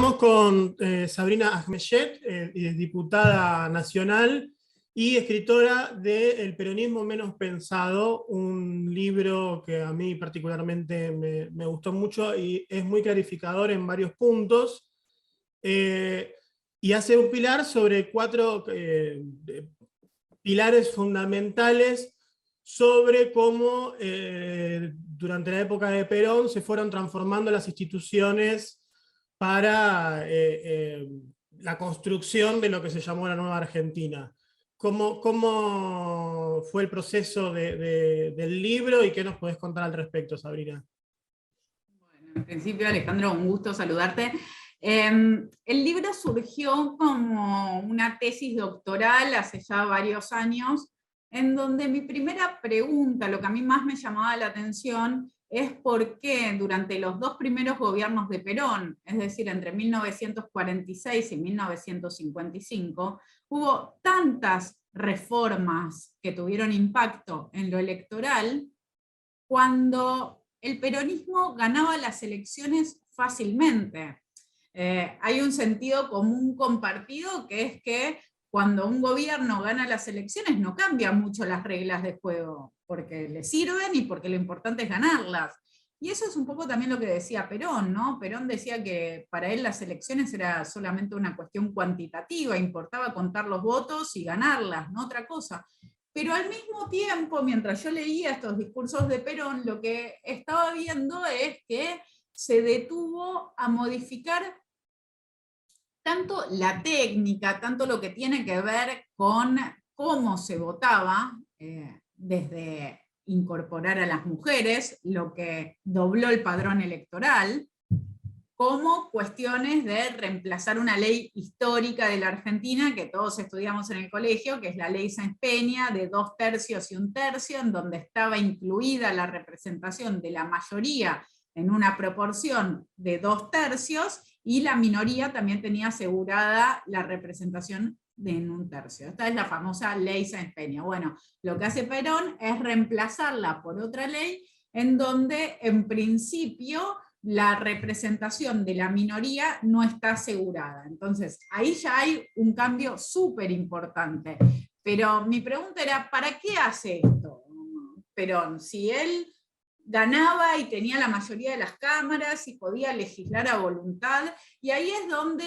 Estamos con Sabrina Ahmeyet, diputada nacional y escritora de El peronismo menos pensado, un libro que a mí particularmente me gustó mucho y es muy clarificador en varios puntos, y hace un pilar sobre cuatro pilares fundamentales sobre cómo durante la época de Perón se fueron transformando las instituciones para la construcción de lo que se llamó la Nueva Argentina. ¿Cómo fue el proceso del libro y qué nos podés contar al respecto, Sabrina? Bueno, en principio, Alejandro, un gusto saludarte. El libro surgió como una tesis doctoral hace ya varios años, en donde mi primera pregunta, lo que a mí más me llamaba la atención, es por qué durante los dos primeros gobiernos de Perón, es decir, entre 1946 y 1955, hubo tantas reformas que tuvieron impacto en lo electoral, cuando el peronismo ganaba las elecciones fácilmente. Hay un sentido común compartido, que es que cuando un gobierno gana las elecciones no cambian mucho las reglas de juego, porque le sirven y porque lo importante es ganarlas. Y eso es un poco también lo que decía Perón, ¿no? Perón decía que para él las elecciones era solamente una cuestión cuantitativa, importaba contar los votos y ganarlas, no otra cosa. Pero al mismo tiempo, mientras yo leía estos discursos de Perón, lo que estaba viendo es que se detuvo a modificar tanto la técnica, tanto lo que tiene que ver con cómo se votaba, desde incorporar a las mujeres, lo que dobló el padrón electoral, como cuestiones de reemplazar una ley histórica de la Argentina que todos estudiamos en el colegio, que es la ley Sáenz Peña, de 2/3 y 1/3, en donde estaba incluida la representación de la mayoría en una proporción de 2/3, y la minoría también tenía asegurada la representación en 1/3. Esta es la famosa ley Sáenz Peña. Bueno, lo que hace Perón es reemplazarla por otra ley en donde en principio la representación de la minoría no está asegurada. Entonces, ahí ya hay un cambio súper importante. Pero mi pregunta era, ¿para qué hace esto Perón? Si él ganaba y tenía la mayoría de las cámaras y podía legislar a voluntad, y ahí es donde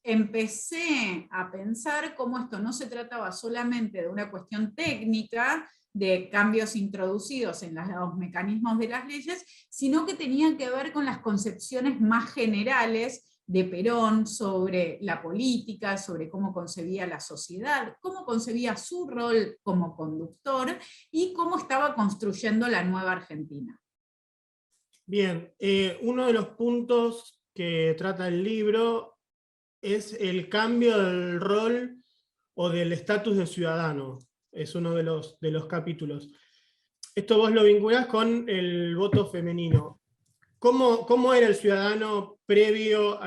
empecé a pensar cómo esto no se trataba solamente de una cuestión técnica, de cambios introducidos en los mecanismos de las leyes, sino que tenían que ver con las concepciones más generales de Perón sobre la política, sobre cómo concebía la sociedad, cómo concebía su rol como conductor y cómo estaba construyendo la nueva Argentina. Bien, uno de los puntos que trata el libro es el cambio del rol o del estatus de ciudadano. Es uno de los capítulos. Esto vos lo vinculás con el voto femenino. ¿Cómo era el ciudadano previo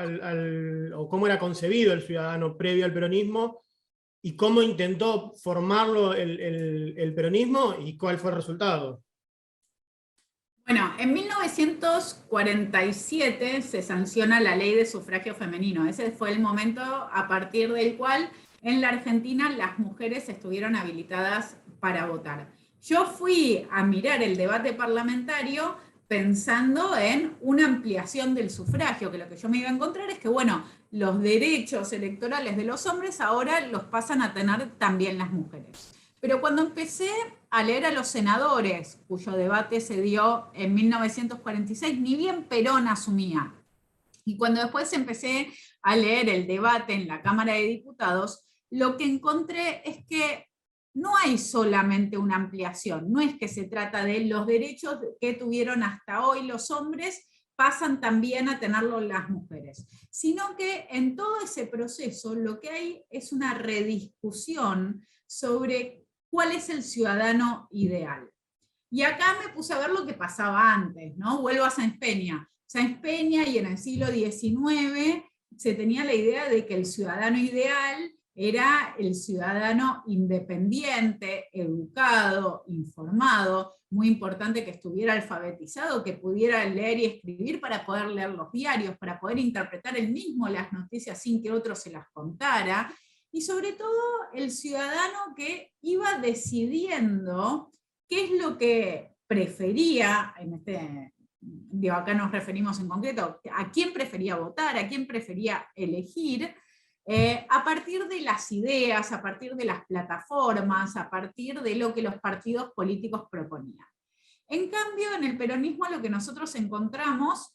o cómo era concebido el ciudadano previo al peronismo, y cómo intentó formarlo el peronismo y cuál fue el resultado? Bueno, en 1947 se sanciona la ley de sufragio femenino. Ese fue el momento a partir del cual en la Argentina las mujeres estuvieron habilitadas para votar. Yo fui a mirar el debate parlamentario pensando en una ampliación del sufragio, que lo que yo me iba a encontrar es que, bueno, los derechos electorales de los hombres ahora los pasan a tener también las mujeres. Pero cuando empecé a leer a los senadores, cuyo debate se dio en 1946, ni bien Perón asumía, y cuando después empecé a leer el debate en la Cámara de Diputados, lo que encontré es que no hay solamente una ampliación, no es que se trata de los derechos que tuvieron hasta hoy los hombres, pasan también a tenerlos las mujeres, sino que en todo ese proceso lo que hay es una rediscusión sobre cuál es el ciudadano ideal. Y acá me puse a ver lo que pasaba antes, ¿no? Vuelvo a Sáenz Peña. Sáenz Peña, y en el siglo XIX se tenía la idea de que el ciudadano ideal era el ciudadano independiente, educado, informado, muy importante que estuviera alfabetizado, que pudiera leer y escribir para poder leer los diarios, para poder interpretar él mismo las noticias sin que otro se las contara, y sobre todo el ciudadano que iba decidiendo qué es lo que prefería, acá nos referimos en concreto, a quién prefería votar, a quién prefería elegir, a partir de las ideas, a partir de las plataformas, a partir de lo que los partidos políticos proponían. En cambio, en el peronismo lo que nosotros encontramos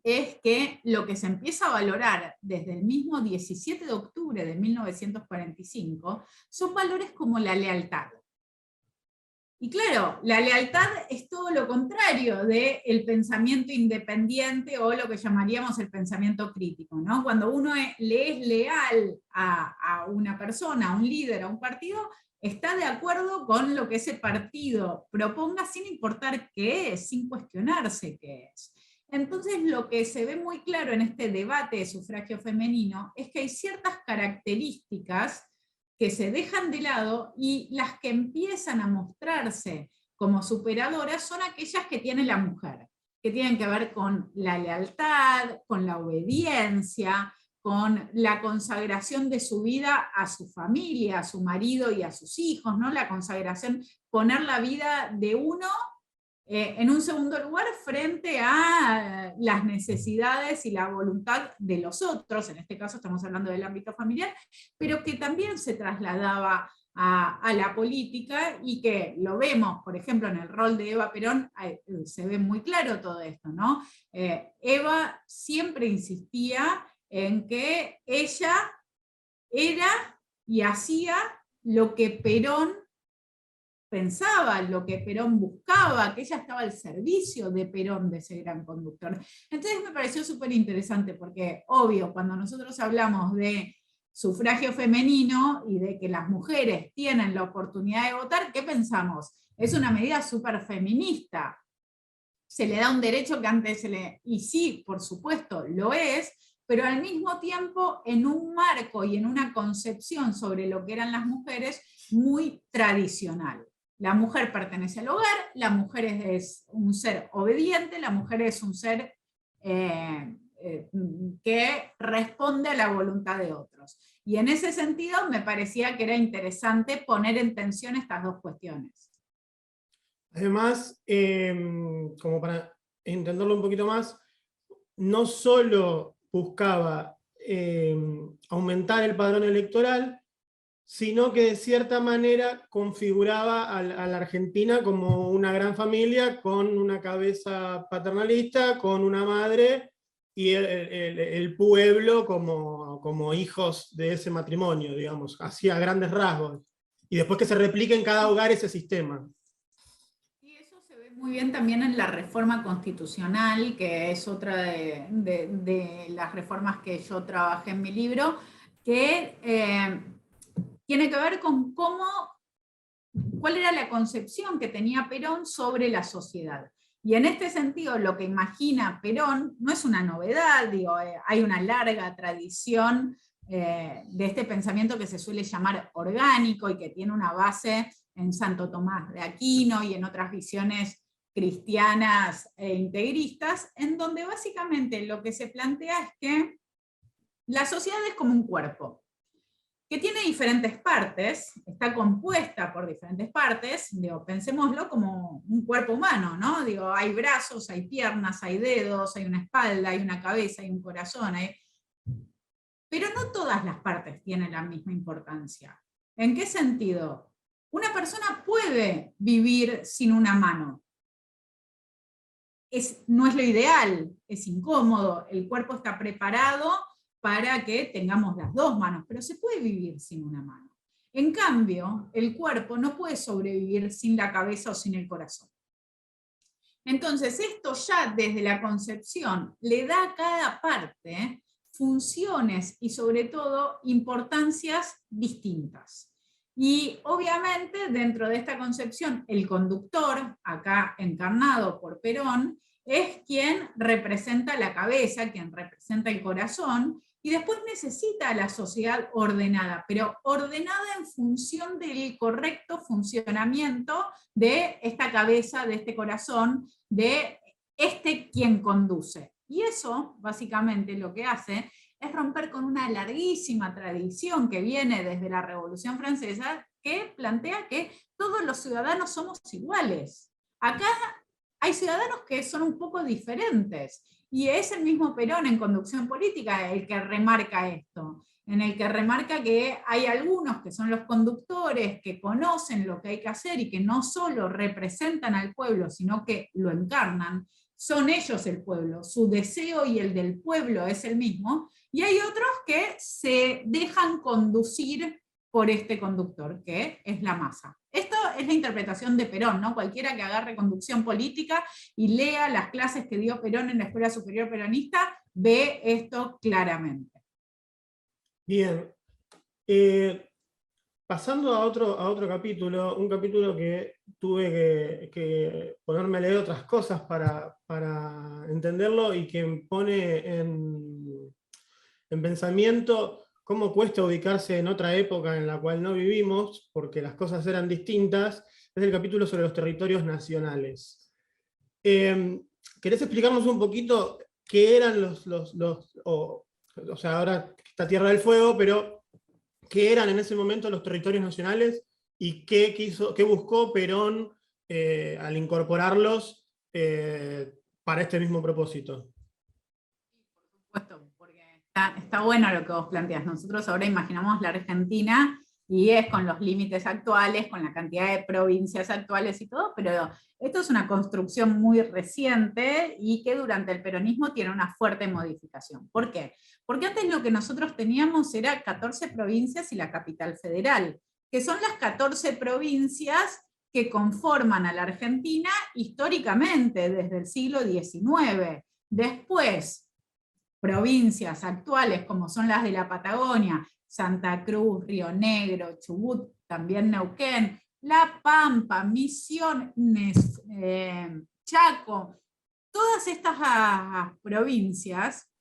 es que lo que se empieza a valorar desde el mismo 17 de octubre de 1945 son valores como la lealtad. Y claro, la lealtad es todo lo contrario del pensamiento independiente o lo que llamaríamos el pensamiento crítico, ¿no? Cuando uno le es leal a una persona, a un líder, a un partido, está de acuerdo con lo que ese partido proponga sin importar qué es, sin cuestionarse qué es. Entonces lo que se ve muy claro en este debate de sufragio femenino es que hay ciertas características que se dejan de lado y las que empiezan a mostrarse como superadoras son aquellas que tiene la mujer, que tienen que ver con la lealtad, con la obediencia, con la consagración de su vida a su familia, a su marido y a sus hijos, ¿no? La consagración, poner la vida de uno en un segundo lugar frente a las necesidades y la voluntad de los otros, en este caso estamos hablando del ámbito familiar, pero que también se trasladaba a la política y que lo vemos, por ejemplo, en el rol de Eva Perón, se ve muy claro todo esto, ¿no? Eva siempre insistía en que ella era y hacía lo que Perón pensaba, lo que Perón buscaba, que ella estaba al servicio de Perón, de ese gran conductor. Entonces me pareció súper interesante, porque obvio, cuando nosotros hablamos de sufragio femenino y de que las mujeres tienen la oportunidad de votar, ¿qué pensamos? Es una medida súper feminista. Se le da un derecho que antes se le... Y sí, por supuesto, lo es, pero al mismo tiempo en un marco y en una concepción sobre lo que eran las mujeres muy tradicional. La mujer pertenece al hogar, la mujer es un ser obediente, la mujer es un ser que responde a la voluntad de otros. Y en ese sentido me parecía que era interesante poner en tensión estas dos cuestiones. Además, como para entenderlo un poquito más, no solo buscaba aumentar el padrón electoral, sino que de cierta manera configuraba a la Argentina como una gran familia con una cabeza paternalista, con una madre y el pueblo como hijos de ese matrimonio, digamos, así a grandes rasgos. Y después que se replique en cada hogar ese sistema. Y eso se ve muy bien también en la reforma constitucional, que es otra de las reformas que yo trabajé en mi libro, que tiene que ver con cuál era la concepción que tenía Perón sobre la sociedad. Y en este sentido, lo que imagina Perón no es una novedad, hay una larga tradición de este pensamiento que se suele llamar orgánico y que tiene una base en Santo Tomás de Aquino y en otras visiones cristianas e integristas, en donde básicamente lo que se plantea es que la sociedad es como un cuerpo, que tiene diferentes partes, está compuesta por diferentes partes, pensémoslo como un cuerpo humano, ¿no? Hay brazos, hay piernas, hay dedos, hay una espalda, hay una cabeza, hay un corazón, pero no todas las partes tienen la misma importancia. ¿En qué sentido? Una persona puede vivir sin una mano. No es lo ideal, es incómodo, el cuerpo está preparado para que tengamos las dos manos, pero se puede vivir sin una mano. En cambio, el cuerpo no puede sobrevivir sin la cabeza o sin el corazón. Entonces, esto ya desde la concepción le da a cada parte funciones y sobre todo importancias distintas. Y obviamente dentro de esta concepción, el conductor, acá encarnado por Perón, es quien representa la cabeza, quien representa el corazón, y después necesita la sociedad ordenada, pero ordenada en función del correcto funcionamiento de esta cabeza, de este corazón, de quien conduce. Y eso, básicamente, lo que hace es romper con una larguísima tradición que viene desde la Revolución Francesa, que plantea que todos los ciudadanos somos iguales. Acá hay ciudadanos que son un poco diferentes, y es el mismo Perón en Conducción Política el que remarca esto, en el que remarca que hay algunos que son los conductores, que conocen lo que hay que hacer y que no solo representan al pueblo, sino que lo encarnan, son ellos el pueblo, su deseo y el del pueblo es el mismo, y hay otros que se dejan conducir por este conductor, que es la masa. Esto es la interpretación de Perón, ¿no? Cualquiera que agarre Conducción Política y lea las clases que dio Perón en la Escuela Superior Peronista, ve esto claramente. Bien. Pasando a otro capítulo, un capítulo que tuve que ponerme a leer otras cosas para entenderlo y que pone en pensamiento cómo cuesta ubicarse en otra época en la cual no vivimos, porque las cosas eran distintas, es el capítulo sobre los territorios nacionales. ¿Querés explicarnos un poquito qué eran o sea, ahora está Tierra del Fuego, pero qué eran en ese momento los territorios nacionales y qué buscó Perón al incorporarlos para este mismo propósito? Por supuesto, porque está bueno lo que vos planteás. Nosotros ahora imaginamos la Argentina y es con los límites actuales, con la cantidad de provincias actuales y todo, pero esto es una construcción muy reciente y que durante el peronismo tiene una fuerte modificación. ¿Por qué? Porque antes lo que nosotros teníamos era 14 provincias y la capital federal, que son las 14 provincias que conforman a la Argentina históricamente, desde el siglo XIX. Después, provincias actuales como son las de la Patagonia, Santa Cruz, Río Negro, Chubut, también Neuquén, La Pampa, Misiones, Chaco, todas estas provincias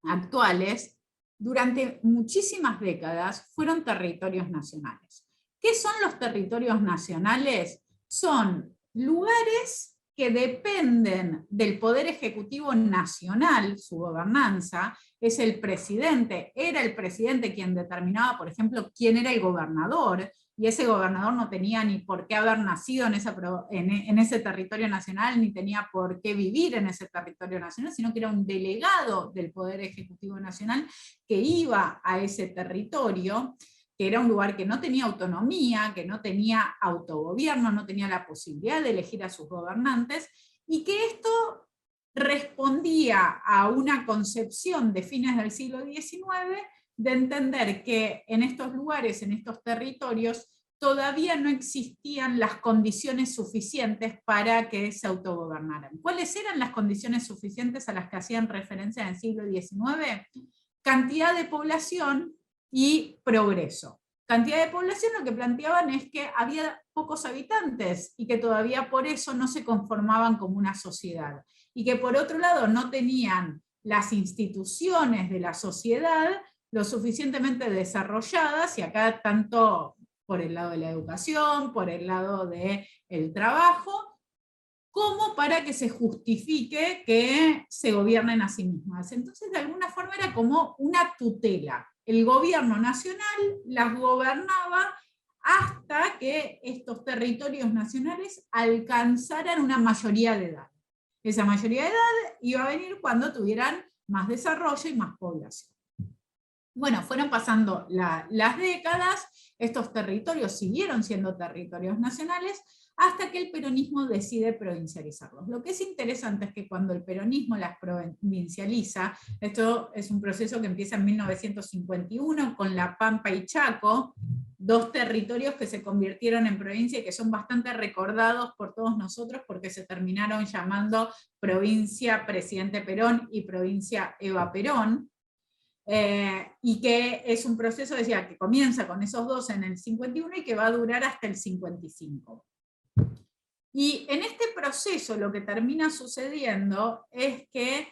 actuales, durante muchísimas décadas, fueron territorios nacionales. ¿Qué son los territorios nacionales? Son lugares que dependen del Poder Ejecutivo Nacional, su gobernanza, es el presidente, era el presidente quien determinaba, por ejemplo, quién era el gobernador, y ese gobernador no tenía ni por qué haber nacido en ese territorio nacional, ni tenía por qué vivir en ese territorio nacional, sino que era un delegado del Poder Ejecutivo Nacional que iba a ese territorio, que era un lugar que no tenía autonomía, que no tenía autogobierno, no tenía la posibilidad de elegir a sus gobernantes, y que esto respondía a una concepción de fines del siglo XIX de entender que en estos lugares, en estos territorios, todavía no existían las condiciones suficientes para que se autogobernaran. ¿Cuáles eran las condiciones suficientes a las que hacían referencia en el siglo XIX? Cantidad de población y progreso. Cantidad de población, lo que planteaban es que había pocos habitantes y que todavía por eso no se conformaban como una sociedad. Y que por otro lado no tenían las instituciones de la sociedad lo suficientemente desarrolladas, y acá tanto por el lado de la educación, por el lado del trabajo, como para que se justifique que se gobiernen a sí mismas. Entonces, de alguna forma era como una tutela. El gobierno nacional las gobernaba hasta que estos territorios nacionales alcanzaran una mayoría de edad. Esa mayoría de edad iba a venir cuando tuvieran más desarrollo y más población. Bueno, fueron pasando las décadas, estos territorios siguieron siendo territorios nacionales, hasta que el peronismo decide provincializarlos. Lo que es interesante es que cuando el peronismo las provincializa, esto es un proceso que empieza en 1951 con La Pampa y Chaco, dos territorios que se convirtieron en provincia y que son bastante recordados por todos nosotros porque se terminaron llamando provincia Presidente Perón y provincia Eva Perón. Y que es un proceso, decía, que comienza con esos dos en el 51 y que va a durar hasta el 55. Y en este proceso lo que termina sucediendo es que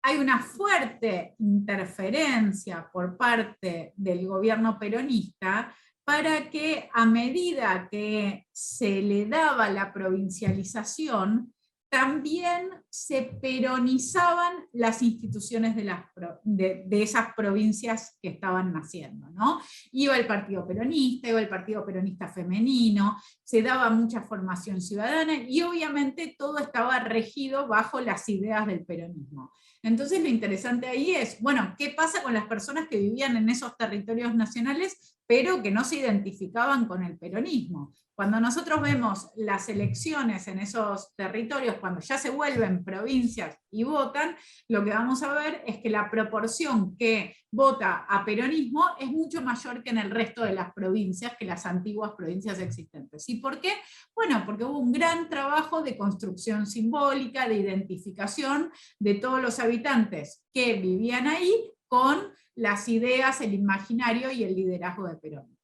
hay una fuerte interferencia por parte del gobierno peronista para que a medida que se le daba la provincialización, también se peronizaban las instituciones de esas provincias que estaban naciendo, ¿no? Iba el Partido Peronista, iba el Partido Peronista Femenino, se daba mucha formación ciudadana y obviamente todo estaba regido bajo las ideas del peronismo. Entonces lo interesante ahí es, bueno, ¿qué pasa con las personas que vivían en esos territorios nacionales pero que no se identificaban con el peronismo? Cuando nosotros vemos las elecciones en esos territorios, cuando ya se vuelven provincias y votan, lo que vamos a ver es que la proporción que vota a peronismo es mucho mayor que en el resto de las provincias, que las antiguas provincias existentes. ¿Y por qué? Bueno, porque hubo un gran trabajo de construcción simbólica, de identificación de todos los habitantes que vivían ahí con las ideas, el imaginario y el liderazgo de Perón.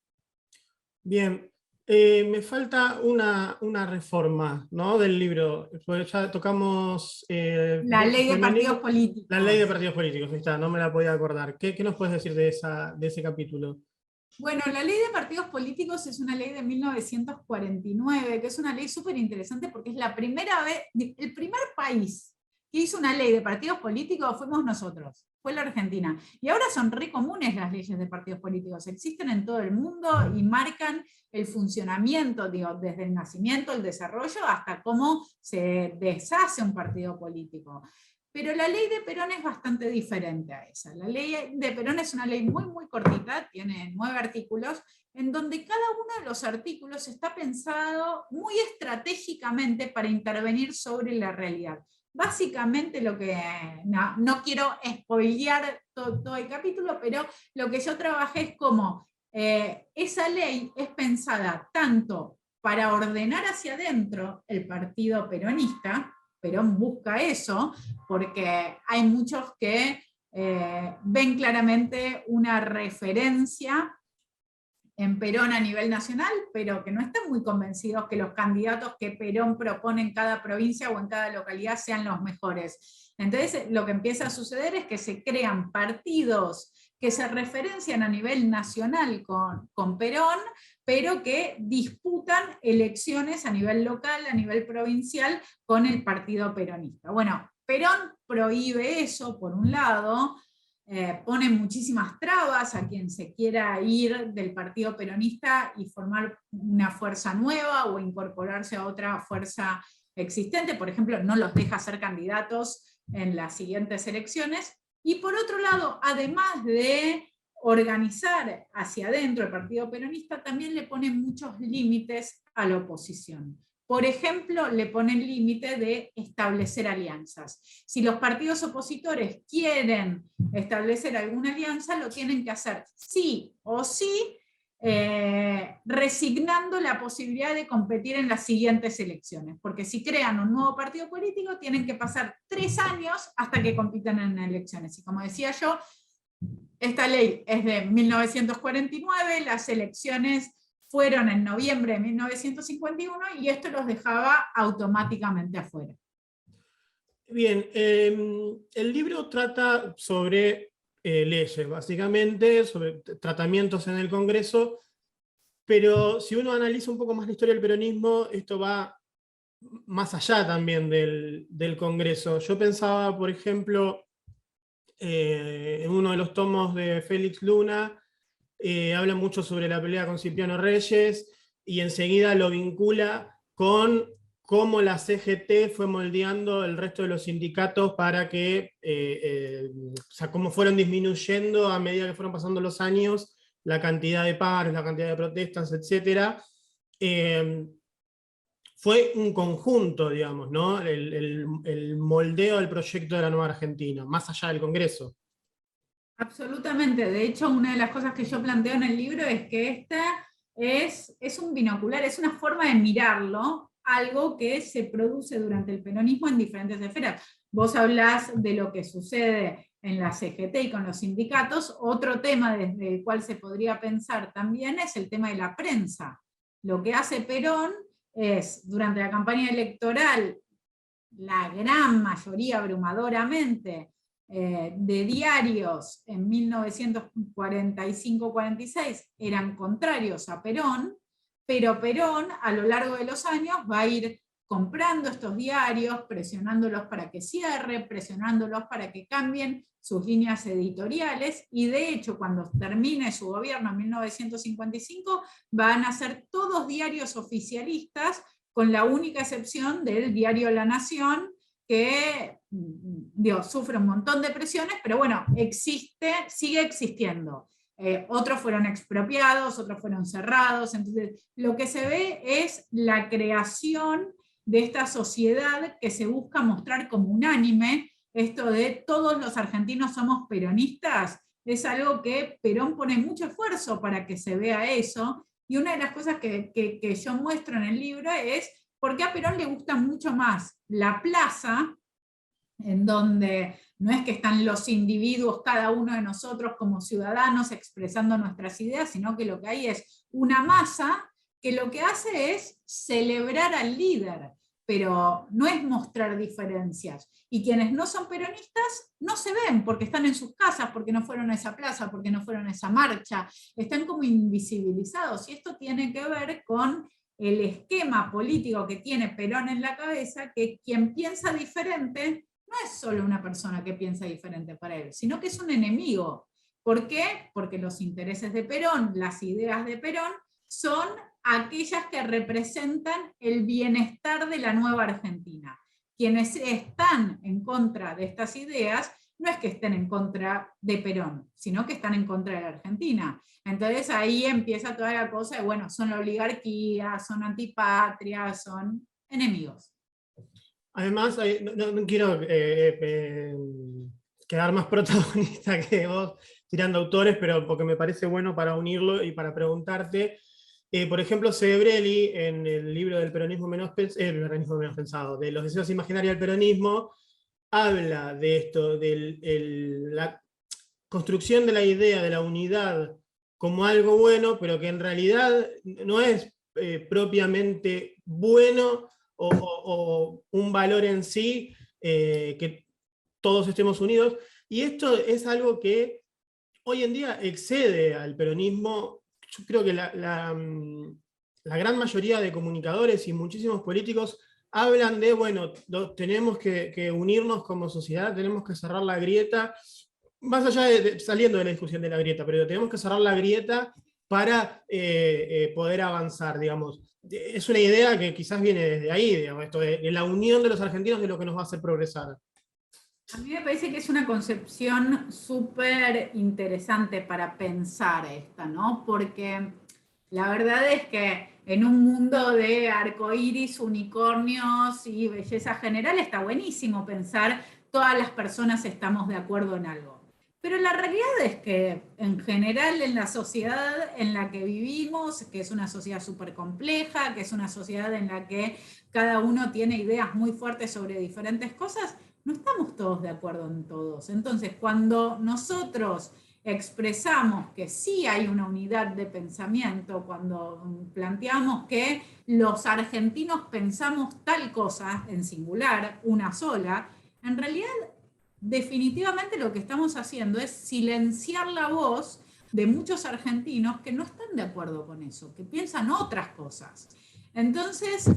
Bien, me falta una reforma, ¿no?, del libro. Pues ya tocamos La voto ley de partidos femenino, políticos. la ley de partidos políticos, ahí está, no me la podía acordar. ¿Qué nos puedes decir de ese capítulo? Bueno, la ley de partidos políticos es una ley de 1949, que es una ley súper interesante porque es la primera vez, el primer país que hizo una ley de partidos políticos fuimos nosotros, fue la Argentina. Y ahora son re comunes las leyes de partidos políticos, existen en todo el mundo y marcan el funcionamiento, digo, desde el nacimiento, el desarrollo, hasta cómo se deshace un partido político. Pero la ley de Perón es bastante diferente a esa. La ley de Perón es una ley muy, muy cortita, tiene 9 artículos, en donde cada uno de los artículos está pensado muy estratégicamente para intervenir sobre la realidad. Básicamente lo que, no quiero spoilear todo el capítulo, pero lo que yo trabajé es como esa ley es pensada tanto para ordenar hacia adentro el partido peronista. Perón busca eso, porque hay muchos que ven claramente una referencia en Perón a nivel nacional, pero que no están muy convencidos que los candidatos que Perón propone en cada provincia o en cada localidad sean los mejores. Entonces lo que empieza a suceder es que se crean partidos que se referencian a nivel nacional con Perón, pero que disputan elecciones a nivel local, a nivel provincial, con el partido peronista. Bueno, Perón prohíbe eso, por un lado, pone muchísimas trabas a quien se quiera ir del partido peronista y formar una fuerza nueva o incorporarse a otra fuerza existente. Por ejemplo, no los deja ser candidatos en las siguientes elecciones. Y por otro lado, además de organizar hacia adentro el partido peronista, también le pone muchos límites a la oposición. Por ejemplo, le pone el límite de establecer alianzas. Si los partidos opositores quieren establecer alguna alianza, lo tienen que hacer sí o sí, resignando la posibilidad de competir en las siguientes elecciones, porque si crean un nuevo partido político tienen que pasar 3 años hasta que compitan en elecciones. Y como decía yo, esta ley es de 1949, las elecciones fueron en noviembre de 1951 y esto los dejaba automáticamente afuera. Bien, el libro trata sobre leyes, básicamente, sobre tratamientos en el Congreso, pero si uno analiza un poco más la historia del peronismo, esto va más allá también del Congreso. Yo pensaba, por ejemplo, en uno de los tomos de Félix Luna, habla mucho sobre la pelea con Cipriano Reyes, y enseguida lo vincula con cómo la CGT fue moldeando el resto de los sindicatos para que, o sea, cómo fueron disminuyendo a medida que fueron pasando los años la cantidad de paros, la cantidad de protestas, etc. Fue un conjunto, digamos, ¿no? El moldeo del proyecto de la Nueva Argentina, más allá del Congreso. Absolutamente. De hecho, una de las cosas que yo planteo en el libro es que esta es un binocular, es una forma de mirarlo, algo que se produce durante el peronismo en diferentes esferas. Vos hablás de lo que sucede en la CGT y con los sindicatos. Otro tema desde el cual se podría pensar también es el tema de la prensa. Lo que hace Perón es, durante la campaña electoral, la gran mayoría, abrumadoramente, de diarios en 1945-46 eran contrarios a Perón, pero Perón a lo largo de los años va a ir comprando estos diarios, presionándolos para que cierren, presionándolos para que cambien sus líneas editoriales, y de hecho cuando termine su gobierno en 1955 van a ser todos diarios oficialistas, con la única excepción del diario La Nación, que sufre un montón de presiones, pero bueno, sigue existiendo. Otros fueron expropiados, otros fueron cerrados, entonces lo que se ve es la creación de esta sociedad que se busca mostrar como unánime. Esto de todos los argentinos somos peronistas, es algo que Perón pone mucho esfuerzo para que se vea eso, y una de las cosas que yo muestro en el libro es por qué a Perón le gusta mucho más la plaza, en donde no es que están los individuos, cada uno de nosotros como ciudadanos expresando nuestras ideas, sino que lo que hay es una masa que lo que hace es celebrar al líder, pero no es mostrar diferencias. Y quienes no son peronistas no se ven porque están en sus casas, porque no fueron a esa plaza, porque no fueron a esa marcha, están como invisibilizados. Y esto tiene que ver con el esquema político que tiene Perón en la cabeza, que quien piensa diferente no es solo una persona que piensa diferente para él, sino que es un enemigo. ¿Por qué? Porque los intereses de Perón, las ideas de Perón, son aquellas que representan el bienestar de la nueva Argentina. Quienes están en contra de estas ideas no es que estén en contra de Perón, sino que están en contra de la Argentina. Entonces ahí empieza toda la cosa de, bueno, son la oligarquía, son antipatrias, son enemigos. Además, no quiero quedar más protagonista que vos tirando autores, pero porque me parece bueno para unirlo y para preguntarte. Por ejemplo, Sebrelli, en el libro del peronismo menos pensado, de los deseos imaginarios del peronismo, habla de esto, de la construcción de la idea de la unidad como algo bueno, pero que en realidad no es propiamente bueno o un valor en sí, que todos estemos unidos. Y esto es algo que hoy en día excede al peronismo. Yo creo que la gran mayoría de comunicadores y muchísimos políticos hablan de, bueno, tenemos que unirnos como sociedad, tenemos que cerrar la grieta, más allá saliendo de la discusión de la grieta, pero tenemos que cerrar la grieta para poder avanzar, digamos. Es una idea que quizás viene desde ahí, digamos, esto de la unión de los argentinos de lo que nos va a hacer progresar. A mí me parece que es una concepción súper interesante para pensar esta, ¿no? Porque la verdad es que en un mundo de arcoíris, unicornios y belleza general está buenísimo pensar todas las personas estamos de acuerdo en algo. Pero la realidad es que en general en la sociedad en la que vivimos, que es una sociedad súper compleja, que es una sociedad en la que cada uno tiene ideas muy fuertes sobre diferentes cosas, no estamos todos de acuerdo en todos. Entonces, cuando nosotros expresamos que sí hay una unidad de pensamiento, cuando planteamos que los argentinos pensamos tal cosa en singular, una sola, en realidad definitivamente lo que estamos haciendo es silenciar la voz de muchos argentinos que no están de acuerdo con eso, que piensan otras cosas. Entonces,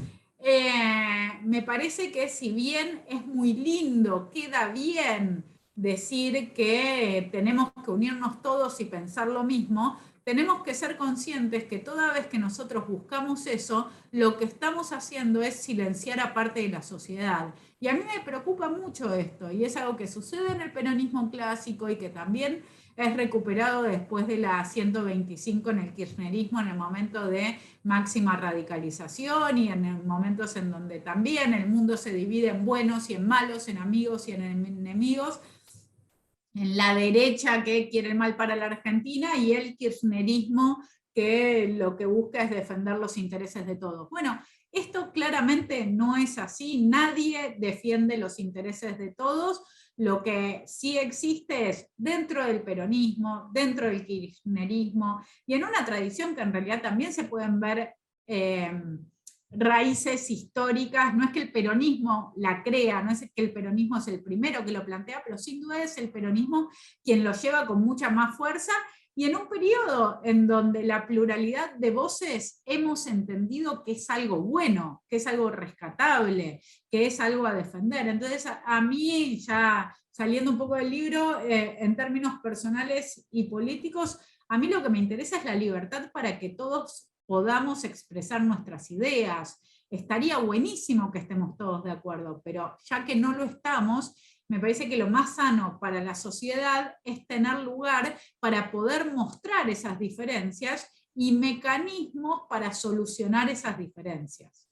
me parece que si bien es muy lindo, queda bien decir que tenemos que unirnos todos y pensar lo mismo, tenemos que ser conscientes que toda vez que nosotros buscamos eso, lo que estamos haciendo es silenciar a parte de la sociedad. Y a mí me preocupa mucho esto, y es algo que sucede en el peronismo clásico y que también es recuperado después de la 125 en el kirchnerismo, en el momento de máxima radicalización y en momentos en donde también el mundo se divide en buenos y en malos, en amigos y en enemigos, en la derecha que quiere el mal para la Argentina y el kirchnerismo que lo que busca es defender los intereses de todos. Bueno, esto claramente no es así, nadie defiende los intereses de todos. Lo que sí existe es dentro del peronismo, dentro del kirchnerismo y en una tradición que en realidad también se pueden ver raíces históricas. No es que el peronismo la crea, no es que el peronismo es el primero que lo plantea, pero sin duda es el peronismo quien lo lleva con mucha más fuerza, y en un periodo en donde la pluralidad de voces hemos entendido que es algo bueno, que es algo rescatable, que es algo a defender. Entonces, a mí, ya saliendo un poco del libro, en términos personales y políticos, a mí lo que me interesa es la libertad para que todos podamos expresar nuestras ideas. Estaría buenísimo que estemos todos de acuerdo, pero ya que no lo estamos, me parece que lo más sano para la sociedad es tener lugar para poder mostrar esas diferencias y mecanismos para solucionar esas diferencias.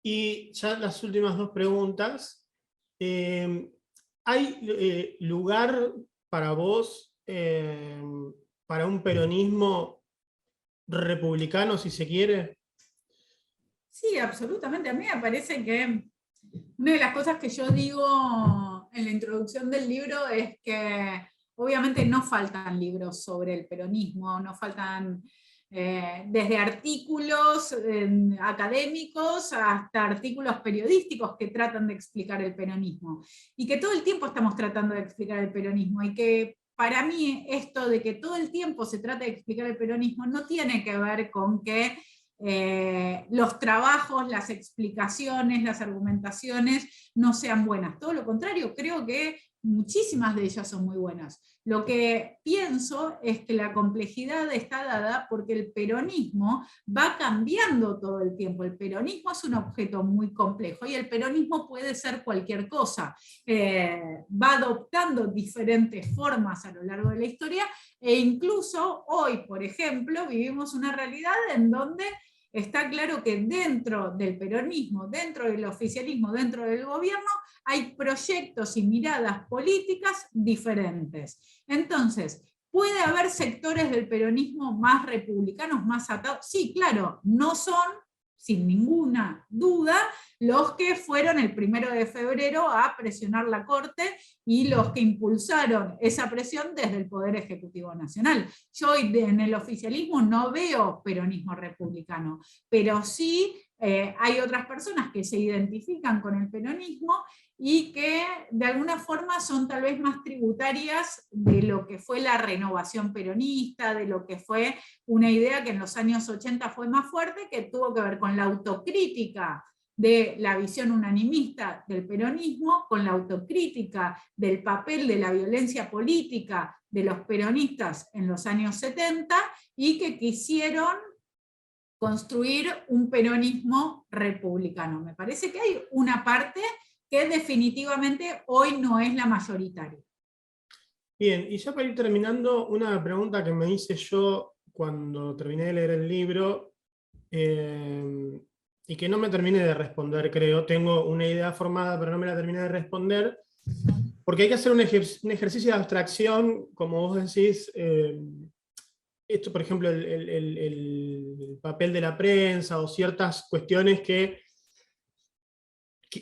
Y ya las últimas dos preguntas. ¿Hay lugar para vos para un peronismo republicano, si se quiere? Sí, absolutamente. A mí me parece que una de las cosas que yo digo en la introducción del libro es que obviamente no faltan libros sobre el peronismo, no faltan desde artículos académicos hasta artículos periodísticos que tratan de explicar el peronismo. Y que todo el tiempo estamos tratando de explicar el peronismo, y que para mí esto de que todo el tiempo se trata de explicar el peronismo no tiene que ver con que los trabajos, las explicaciones, las argumentaciones no sean buenas. Todo lo contrario, creo que muchísimas de ellas son muy buenas. Lo que pienso es que la complejidad está dada porque el peronismo va cambiando todo el tiempo. El peronismo es un objeto muy complejo y el peronismo puede ser cualquier cosa. Va adoptando diferentes formas a lo largo de la historia, e incluso hoy, por ejemplo, vivimos una realidad en donde está claro que dentro del peronismo, dentro del oficialismo, dentro del gobierno, hay proyectos y miradas políticas diferentes. Entonces, ¿puede haber sectores del peronismo más republicanos, más atados? Sí, claro, no son, sin ninguna duda, los que fueron el 1 de febrero a presionar la Corte y los que impulsaron esa presión desde el Poder Ejecutivo Nacional. Yo en el oficialismo no veo peronismo republicano, pero sí hay otras personas que se identifican con el peronismo y que de alguna forma son tal vez más tributarias de lo que fue la renovación peronista, de lo que fue una idea que en los años 80 fue más fuerte, que tuvo que ver con la autocrítica de la visión unanimista del peronismo, con la autocrítica del papel de la violencia política de los peronistas en los años 70, y que quisieron construir un peronismo republicano. Me parece que hay una parte que definitivamente hoy no es la mayoritaria. Bien, y ya para ir terminando, una pregunta que me hice yo cuando terminé de leer el libro, y que no me terminé de responder, creo. Tengo una idea formada, pero no me la terminé de responder, porque hay que hacer un ejercicio de abstracción, como vos decís. Esto, por ejemplo, el papel de la prensa o ciertas cuestiones que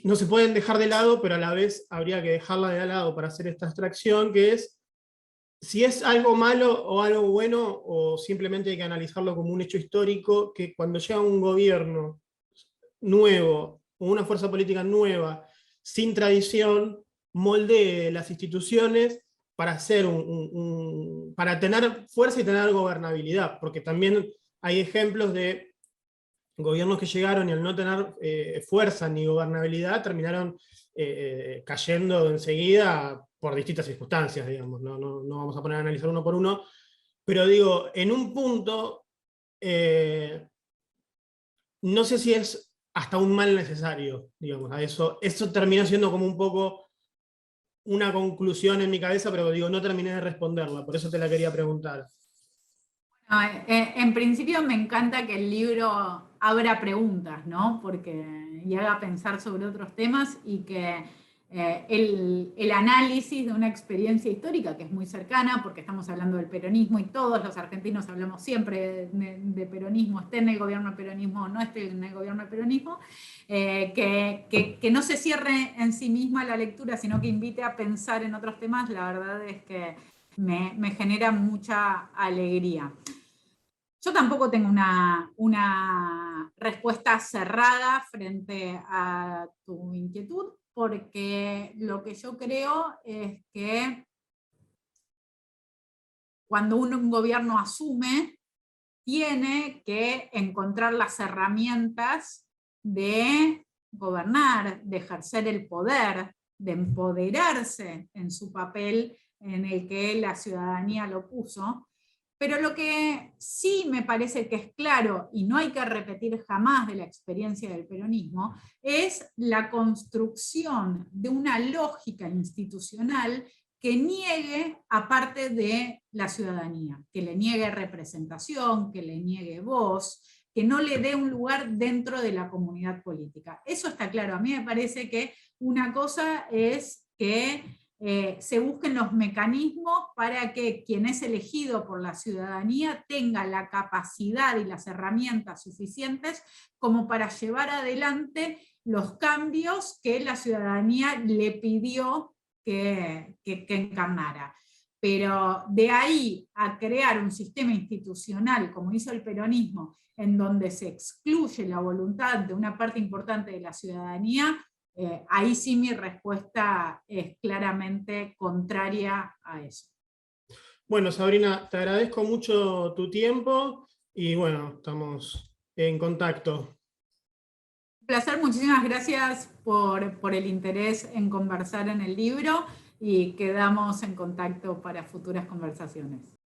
no se pueden dejar de lado, pero a la vez habría que dejarla de lado para hacer esta abstracción, que es si es algo malo o algo bueno, o simplemente hay que analizarlo como un hecho histórico, que cuando llega un gobierno nuevo o una fuerza política nueva, sin tradición, moldee las instituciones para, para tener fuerza y tener gobernabilidad, porque también hay ejemplos de gobiernos que llegaron y al no tener fuerza ni gobernabilidad terminaron cayendo enseguida por distintas circunstancias, digamos. No vamos a poner a analizar uno por uno, pero digo, en un punto, no sé si es hasta un mal necesario, digamos, a eso. Eso terminó siendo como un poco una conclusión en mi cabeza, pero digo, no terminé de responderla, por eso te la quería preguntar. No, en principio me encanta que el libro abra preguntas, ¿no? Y haga pensar sobre otros temas, y que el análisis de una experiencia histórica que es muy cercana, porque estamos hablando del peronismo y todos los argentinos hablamos siempre de peronismo, esté en el gobierno de peronismo o no esté en el gobierno de peronismo, que no se cierre en sí misma la lectura, sino que invite a pensar en otros temas. La verdad es que me genera mucha alegría. Yo tampoco tengo una respuesta cerrada frente a tu inquietud, porque lo que yo creo es que cuando un gobierno asume, tiene que encontrar las herramientas de gobernar, de ejercer el poder, de empoderarse en su papel en el que la ciudadanía lo puso. Pero lo que sí me parece que es claro, y no hay que repetir jamás de la experiencia del peronismo, es la construcción de una lógica institucional que niegue a parte de la ciudadanía, que le niegue representación, que le niegue voz, que no le dé un lugar dentro de la comunidad política. Eso está claro. A mí me parece que una cosa es que se busquen los mecanismos para que quien es elegido por la ciudadanía tenga la capacidad y las herramientas suficientes como para llevar adelante los cambios que la ciudadanía le pidió que encarnara. Pero de ahí a crear un sistema institucional, como hizo el peronismo, en donde se excluye la voluntad de una parte importante de la ciudadanía, ahí sí mi respuesta es claramente contraria a eso. Bueno, Sabrina, te agradezco mucho tu tiempo y bueno, estamos en contacto. Un placer, muchísimas gracias por el interés en conversar en el libro y quedamos en contacto para futuras conversaciones.